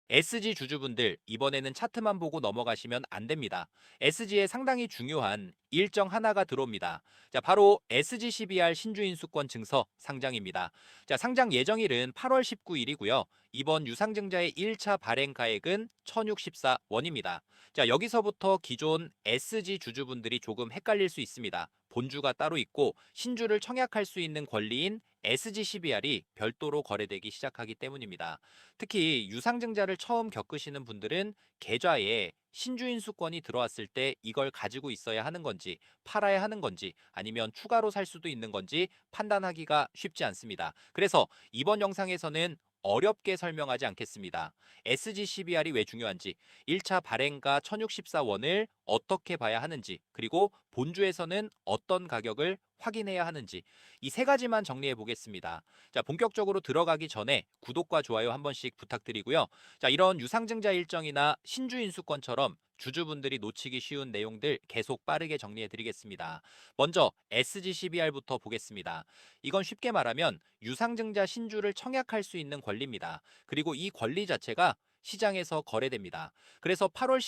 SG 주주분들, 이번에는 차트만 보고 넘어가시면 안 됩니다. SG에 상당히 중요한 일정 하나가 들어옵니다. 자, 바로 SG12R 신주인수권 증서 상장입니다. 자, 상장 예정일은 8월 19일이고요. 이번 유상증자의 1차 발행 가액은 1,064원입니다. 자, 여기서부터 기존 SG 주주분들이 조금 헷갈릴 수 있습니다. 본주가 따로 있고 신주를 청약할 수 있는 권리인 SG12R이 별도로 거래되기 시작하기 때문입니다. 특히 유상증자를 처음 겪으시는 분들은 계좌에 신주인수권이 들어왔을 때 이걸 가지고 있어야 하는 건지, 팔아야 하는 건지, 아니면 추가로 살 수도 있는 건지 판단하기가 쉽지 않습니다. 그래서 이번 영상에서는 어렵게 설명하지 않겠습니다. SG12R이 왜 중요한지, 1차 발행가 1,064원을 어떻게 봐야 하는지, 그리고 본주에서는 어떤 가격을 확인해야 하는지, 이 세 가지만 정리해 보겠습니다. 자, 본격적으로 들어가기 전에 구독과 좋아요 한 번씩 부탁드리고요. 자, 이런 유상증자 일정이나 신주 인수권처럼 주주분들이 놓치기 쉬운 내용들 계속 빠르게 정리해 드리겠습니다. 먼저 SG12R부터 보겠습니다. 이건 쉽게 말하면 유상증자 신주를 청약할 수 있는 권리입니다. 그리고 이 권리 자체가 시장에서 거래됩니다. 그래서 8월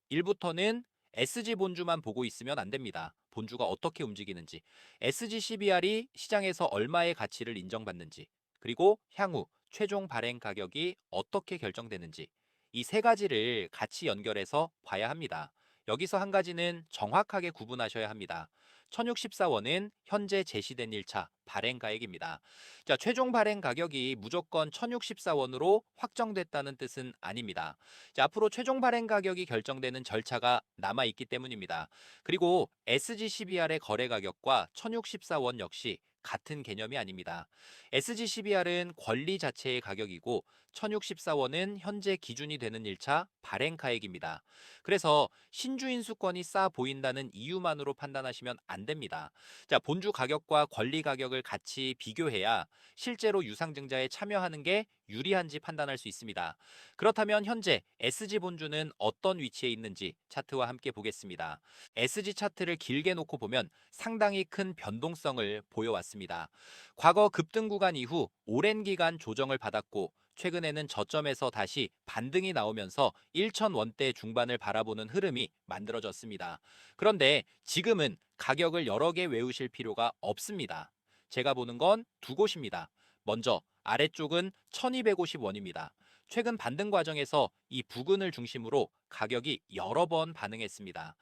19일부터는 SG 본주만 보고 있으면 안 됩니다. 본주가 어떻게 움직이는지, SG12R이 시장에서 얼마의 가치를 인정받는지, 그리고 향후 최종 발행 가격이 어떻게 결정되는지, 이 세 가지를 같이 연결해서 봐야 합니다. 여기서 한 가지는 정확하게 구분하셔야 합니다. 1,064원은 현재 제시된 1차 발행 가액입니다. 자, 최종 발행 가격이 무조건 1,064원으로 확정됐다는 뜻은 아닙니다. 자, 앞으로 최종 발행 가격이 결정되는 절차가 남아있기 때문입니다. 그리고 SG12R의 거래 가격과 1,064원 역시 같은 개념이 아닙니다. SG12R은 권리 자체의 가격이고 1,064원은 현재 기준이 되는 1차 발행 가액입니다. 그래서 신주인수권이 싸 보인다는 이유만으로 판단하시면 안 됩니다. 자, 본주 가격과 권리 가격을 같이 비교해야 실제로 유상증자에 참여하는 게 유리한지 판단할 수 있습니다. 그렇다면 현재 SG 본주는 어떤 위치에 있는지 차트와 함께 보겠습니다. SG 차트를 길게 놓고 보면 상당히 큰 변동성을 보여왔습니다. 과거 급등 구간 이후 오랜 기간 조정을 받았고 최근에는 저점에서 다시 반등이 나오면서 1,000원대 중반을 바라보는 흐름이 만들어졌습니다. 그런데 지금은 가격을 여러 개 외우실 필요가 없습니다. 제가 보는 건 두 곳입니다. 먼저 아래쪽은 1,250원입니다. 최근 반등 과정에서 이 부근을 중심으로 가격이 여러 번 반응했습니다.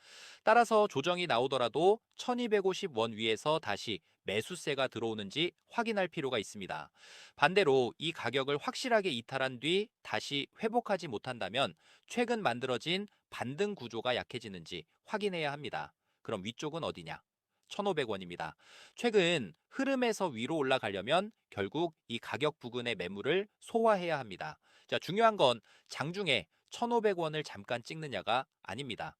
따라서 조정이 나오더라도 1,250원 위에서 다시 매수세가 들어오는지 확인할 필요가 있습니다. 반대로 이 가격을 확실하게 이탈한 뒤 다시 회복하지 못한다면 최근 만들어진 반등 구조가 약해지는지 확인해야 합니다. 그럼 위쪽은 어디냐? 1,500원입니다. 최근 흐름에서 위로 올라가려면 결국 이 가격 부근의 매물을 소화해야 합니다. 자, 중요한 건 장중에 1,500원을 잠깐 찍느냐가 아닙니다.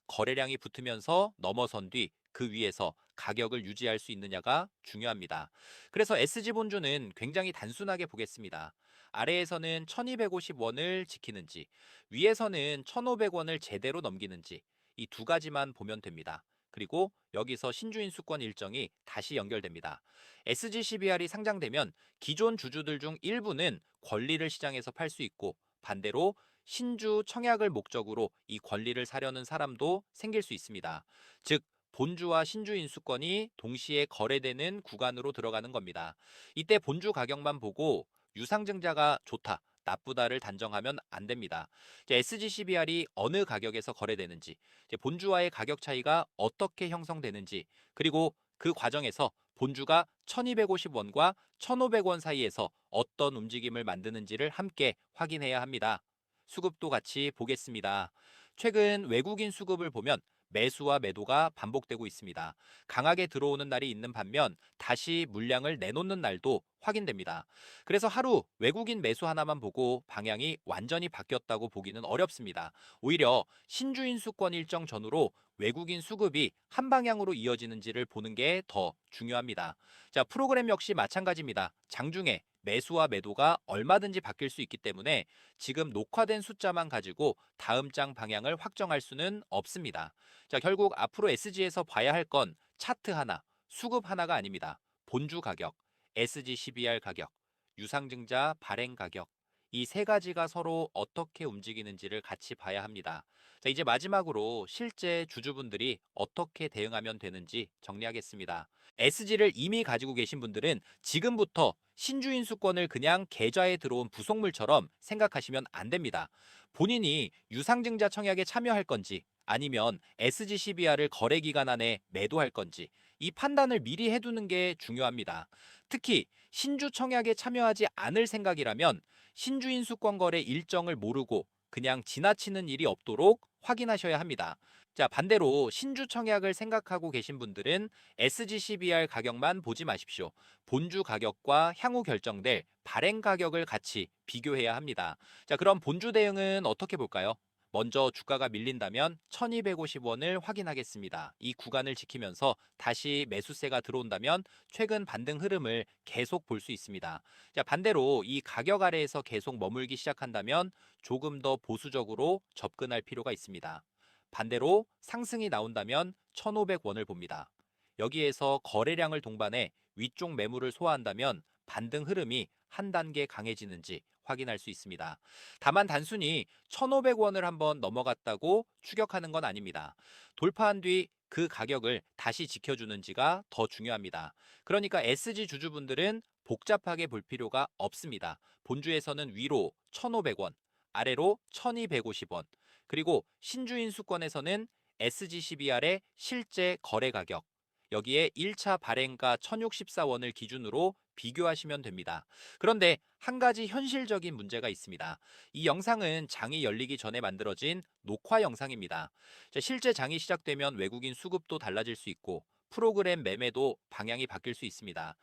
거래량이 붙으면서 넘어선 뒤 그 위에서 가격을 유지할 수 있느냐가 중요합니다. 그래서 SG 본주는 굉장히 단순하게 보겠습니다. 아래에서는 1,250원을 지키는지, 위에서는 1,500원을 제대로 넘기는지 이 두 가지만 보면 됩니다. 그리고 여기서 신주인 수권 일정이 다시 연결됩니다. SG12R이 상장되면 기존 주주들 중 일부는 권리를 시장에서 팔 수 있고 반대로 신주 청약을 목적으로 이 권리를 사려는 사람도 생길 수 있습니다. 즉, 본주와 신주 인수권이 동시에 거래되는 구간으로 들어가는 겁니다. 이때 본주 가격만 보고 유상증자가 좋다, 나쁘다를 단정하면 안 됩니다. SG12R이 어느 가격에서 거래되는지, 본주와의 가격 차이가 어떻게 형성되는지, 그리고 그 과정에서 본주가 1,250원과 1,500원 사이에서 어떤 움직임을 만드는지를 함께 확인해야 합니다. 수급도 같이 보겠습니다. 최근 외국인 수급을 보면 매수와 매도가 반복되고 있습니다. 강하게 들어오는 날이 있는 반면 다시 물량을 내놓는 날도 확인됩니다. 그래서 하루 외국인 매수 하나만 보고 방향이 완전히 바뀌었다고 보기는 어렵습니다. 오히려 신주인 수권 일정 전후로 외국인 수급이 한 방향으로 이어지는지를 보는 게 더 중요합니다. 자, 프로그램 역시 마찬가지입니다. 장중에 매수와 매도가 얼마든지 바뀔 수 있기 때문에 지금 녹화된 숫자만 가지고 다음 장 방향을 확정할 수는 없습니다. 자, 결국 앞으로 SG에서 봐야 할 건 차트 하나, 수급 하나가 아닙니다. 본주 가격, SG12R 가격, 유상증자 발행 가격, 이 세 가지가 서로 어떻게 움직이는지를 같이 봐야 합니다. 자, 이제 마지막으로 실제 주주분들이 어떻게 대응하면 되는지 정리하겠습니다. SG를 이미 가지고 계신 분들은 지금부터 신주인 수권을 그냥 계좌에 들어온 부속물처럼 생각하시면 안 됩니다. 본인이 유상증자 청약에 참여할 건지 아니면 SG CBR을 거래 기간 안에 매도할 건지 이 판단을 미리 해두는 게 중요합니다. 특히 신주 청약에 참여하지 않을 생각이라면 신주인 수권 거래 일정을 모르고 그냥 지나치는 일이 없도록 확인하셔야 합니다. 자, 반대로 신주 청약을 생각하고 계신 분들은 SG CBR 가격만 보지 마십시오. 본주 가격과 향후 결정될 발행 가격을 같이 비교해야 합니다. 자, 그럼 본주 대응은 어떻게 볼까요? 먼저 주가가 밀린다면 1250원을 확인하겠습니다. 이 구간을 지키면서 다시 매수세가 들어온다면 최근 반등 흐름을 계속 볼 수 있습니다. 자, 반대로 이 가격 아래에서 계속 머물기 시작한다면 조금 더 보수적으로 접근할 필요가 있습니다. 반대로 상승이 나온다면 1,500원을 봅니다. 여기에서 거래량을 동반해 위쪽 매물을 소화한다면 반등 흐름이 한 단계 강해지는지 확인할 수 있습니다. 다만 단순히 1,500원을 한번 넘어갔다고 추격하는 건 아닙니다. 돌파한 뒤 그 가격을 다시 지켜주는지가 더 중요합니다. 그러니까 SG 주주분들은 복잡하게 볼 필요가 없습니다. 본주에서는 위로 1,500원, 아래로 1,250원, 그리고 신주인 수권에서는 SG CBR의 실제 거래 가격, 여기에 1차 발행가 1,064원을 기준으로 비교하시면 됩니다. 그런데 한 가지 현실적인 문제가 있습니다. 이 영상은 장이 열리기 전에 만들어진 녹화 영상입니다. 실제 장이 시작되면 외국인 수급도 달라질 수 있고 프로그램 매매도 방향이 바뀔 수 있습니다.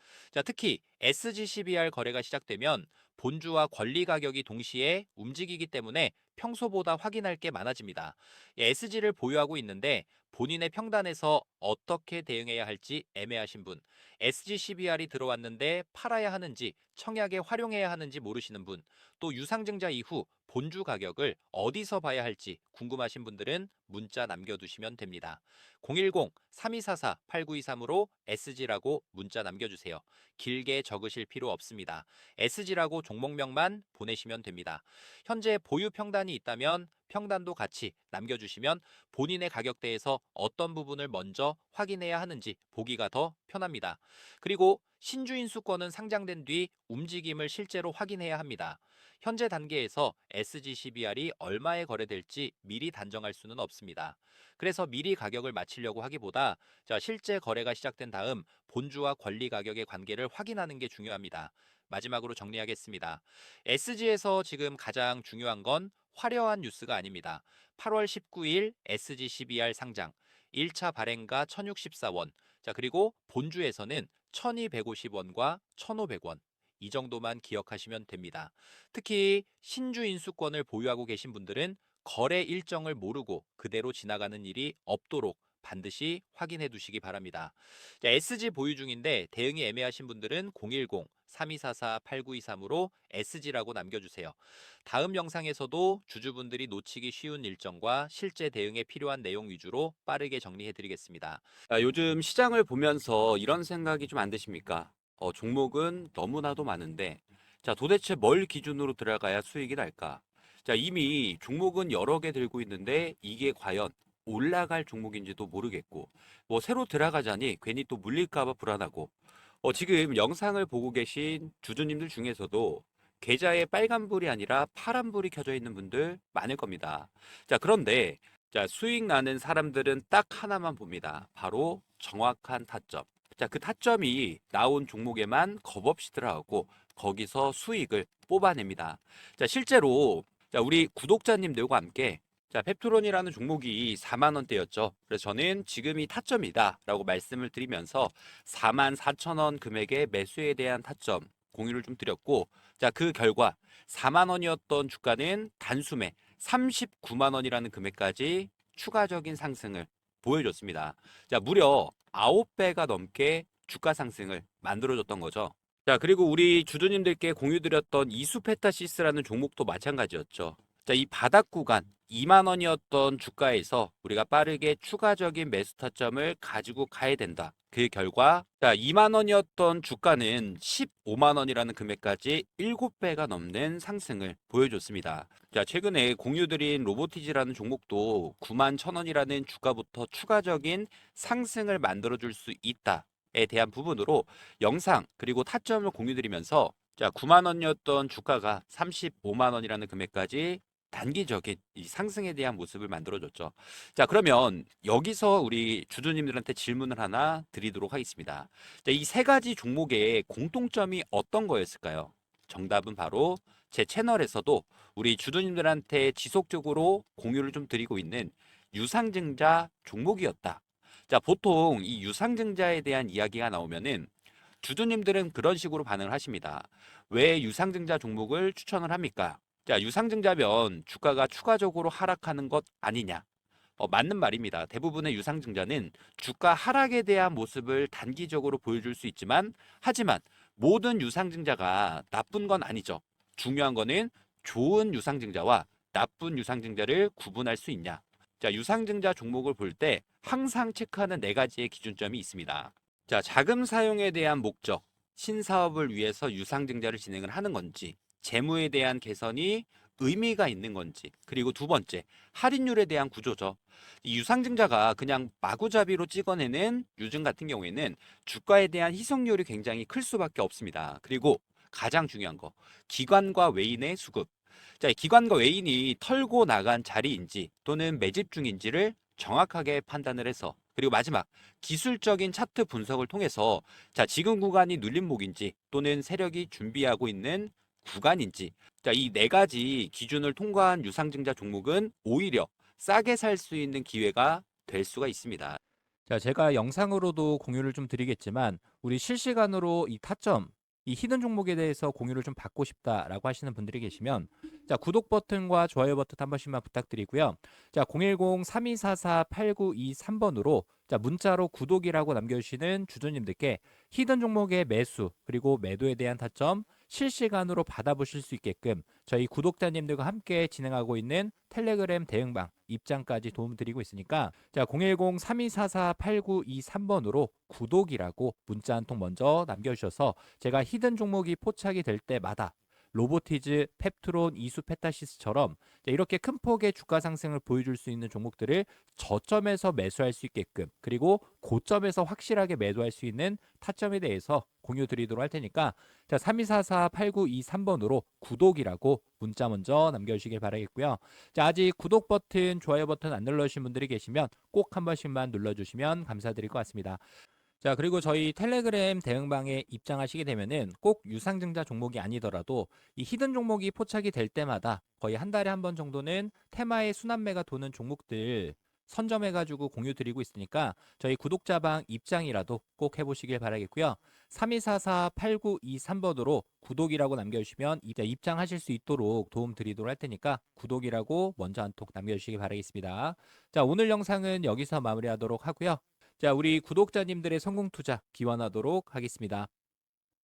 특히 SGCBR 거래가 시작되면 본주와 권리 가격이 동시에 움직이기 때문에 평소보다 확인할 게 많아집니다. SG를 보유하고 있는데 본인의 평단에서 어떻게 대응해야 할지 애매하신 분, SGCBR이 들어왔는데 팔아야 하는지 청약에 활용해야 하는지 모르시는 분, 또 유상증자 이후 본주 가격을 어디서 봐야 할지 궁금하신 분들은 문자 남겨두시면 됩니다. 010-3244-8923으로 SG라고 문자 남겨주세요. 길게 적으실 필요 없습니다. SG라고 종목명만 보내시면 됩니다. 현재 보유 평단이 있다면 평단도 같이 남겨주시면 본인의 가격대에서 어떤 부분을 먼저 확인해야 하는지 보기가 더 편합니다. 그리고 신주인 수권은 상장된 뒤 움직임을 실제로 확인해야 합니다. 현재 단계에서 SGCBR이 얼마에 거래될지 미리 단정할 수는 없습니다. 그래서 미리 가격을 맞추려고 하기보다 실제 거래가 시작된 다음 본주와 권리 가격의 관계를 확인하는 게 중요합니다. 마지막으로 정리하겠습니다. SG에서 지금 가장 중요한 건 화려한 뉴스가 아닙니다. 8월 19일 SGCBR 상장, 1차 발행가 1,064원, 그리고 본주에서는 1,250원과 1,500원, 이 정도만 기억하시면 됩니다. 특히 신주 인수권을 보유하고 계신 분들은 거래 일정을 모르고 그대로 지나가는 일이 없도록 반드시 확인해 두시기 바랍니다. SG 보유 중인데 대응이 애매하신 분들은 010-3244-8923으로 SG라고 남겨주세요. 다음 영상에서도 주주분들이 놓치기 쉬운 일정과 실제 대응에 필요한 내용 위주로 빠르게 정리해 드리겠습니다. 요즘 시장을 보면서 이런 생각이 좀 안 드십니까? 종목은 너무나도 많은데, 자, 도대체 뭘 기준으로 들어가야 수익이 날까? 자, 이미 종목은 여러 개 들고 있는데, 이게 과연 올라갈 종목인지도 모르겠고, 뭐 새로 들어가자니 괜히 또 물릴까봐 불안하고, 지금 영상을 보고 계신 주주님들 중에서도 계좌에 빨간불이 아니라 파란불이 켜져 있는 분들 많을 겁니다. 자, 그런데 자, 수익 나는 사람들은 딱 하나만 봅니다. 바로 정확한 타점. 자, 그 타점이 나온 종목에만 겁없이 들어가고 거기서 수익을 뽑아냅니다. 자, 실제로 자, 우리 구독자님들과 함께 자, 펩트론이라는 종목이 4만 원대였죠. 그래서 저는 지금이 타점이다라고 말씀을 드리면서 4만 4천 원 금액의 매수에 대한 타점 공유를 좀 드렸고, 자, 그 결과 4만 원이었던 주가는 단숨에 39만 원이라는 금액까지 추가적인 상승을 보여줬습니다. 자, 무려 9배가 넘게 주가 상승을 만들어줬던 거죠. 자, 그리고 우리 주주님들께 공유드렸던 이수페타시스라는 종목도 마찬가지였죠. 자, 이 바닥 구간 2만 원이었던 주가에서 우리가 빠르게 추가적인 매수 타점을 가지고 가야 된다. 그 결과 2만 원이었던 주가는 15만 원이라는 금액까지 7배가 넘는 상승을 보여줬습니다. 자, 최근에 공유드린 로보티지라는 종목도 9만 1,000원이라는 주가부터 추가적인 상승을 만들어줄 수 있다에 대한 부분으로 영상 그리고 타점을 공유드리면서 9만 원이었던 주가가 35만 원이라는 금액까지 단기적인 이 상승에 대한 모습을 만들어줬죠. 자, 그러면 여기서 우리 주주님들한테 질문을 하나 드리도록 하겠습니다. 자, 이 세 가지 종목의 공통점이 어떤 거였을까요? 정답은 바로 제 채널에서도 우리 주주님들한테 지속적으로 공유를 좀 드리고 있는 유상증자 종목이었다. 자, 보통 이 유상증자에 대한 이야기가 나오면은 주주님들은 그런 식으로 반응을 하십니다. 왜 유상증자 종목을 추천을 합니까? 자, 유상증자면 주가가 추가적으로 하락하는 것 아니냐? 맞는 말입니다. 대부분의 유상증자는 주가 하락에 대한 모습을 단기적으로 보여줄 수 있지만, 하지만 모든 유상증자가 나쁜 건 아니죠. 중요한 거는 좋은 유상증자와 나쁜 유상증자를 구분할 수 있냐? 자, 유상증자 종목을 볼 때 항상 체크하는 네 가지의 기준점이 있습니다. 자, 자금 사용에 대한 목적, 신사업을 위해서 유상증자를 진행을 하는 건지, 재무에 대한 개선이 의미가 있는 건지, 그리고 두 번째, 할인율에 대한 구조죠. 이 유상증자가 그냥 마구잡이로 찍어내는 유증 같은 경우에는 주가에 대한 희석률이 굉장히 클 수밖에 없습니다. 그리고 가장 중요한 거, 기관과 외인의 수급. 자, 이 기관과 외인이 털고 나간 자리인지 또는 매집 중인지를 정확하게 판단을 해서, 그리고 마지막 기술적인 차트 분석을 통해서 자, 지금 구간이 눌림목인지 또는 세력이 준비하고 있는 구간인지, 자, 이 네 가지 기준을 통과한 유상증자 종목은 오히려 싸게 살 수 있는 기회가 될 수가 있습니다. 자, 제가 영상으로도 공유를 좀 드리겠지만 우리 실시간으로 이 타점, 이 히든 종목에 대해서 공유를 좀 받고 싶다라고 하시는 분들이 계시면 자, 구독 버튼과 좋아요 버튼 한 번씩만 부탁드리고요. 자, 010-3244-8923번으로 자, 문자로 구독이라고 남겨주시는 주주님들께 히든 종목의 매수 그리고 매도에 대한 타점 실시간으로 받아보실 수 있게끔 저희 구독자님들과 함께 진행하고 있는 텔레그램 대응방 입장까지 도움드리고 있으니까 자, 010-3244-8923번으로 구독이라고 문자 한 통 먼저 남겨주셔서 제가 히든 종목이 포착이 될 때마다 로보티즈, 펩트론, 이수페타시스처럼 이렇게 큰 폭의 주가 상승을 보여줄 수 있는 종목들을 저점에서 매수할 수 있게끔, 그리고 고점에서 확실하게 매도할 수 있는 타점에 대해서 공유 드리도록 할 테니까 자, 3244-8923번으로 구독이라고 문자 먼저 남겨주시길 바라겠고요. 자, 아직 구독 버튼, 좋아요 버튼 안 눌러주신 분들이 계시면 꼭 한 번씩만 눌러주시면 감사드릴 것 같습니다. 자, 그리고 저희 텔레그램 대응방에 입장하시게 되면은 꼭 유상증자 종목이 아니더라도 이 히든 종목이 포착이 될 때마다 거의 한 달에 한 번 정도는 테마의 순환매가 도는 종목들 선점해가지고 공유 드리고 있으니까 저희 구독자방 입장이라도 꼭 해보시길 바라겠고요. 3244-8923번으로 구독이라고 남겨주시면 이제 입장하실 수 있도록 도움 드리도록 할 테니까 구독이라고 먼저 한 톡 남겨주시기 바라겠습니다. 자, 오늘 영상은 여기서 마무리하도록 하고요. 자, 우리 구독자님들의 성공 투자 기원하도록 하겠습니다.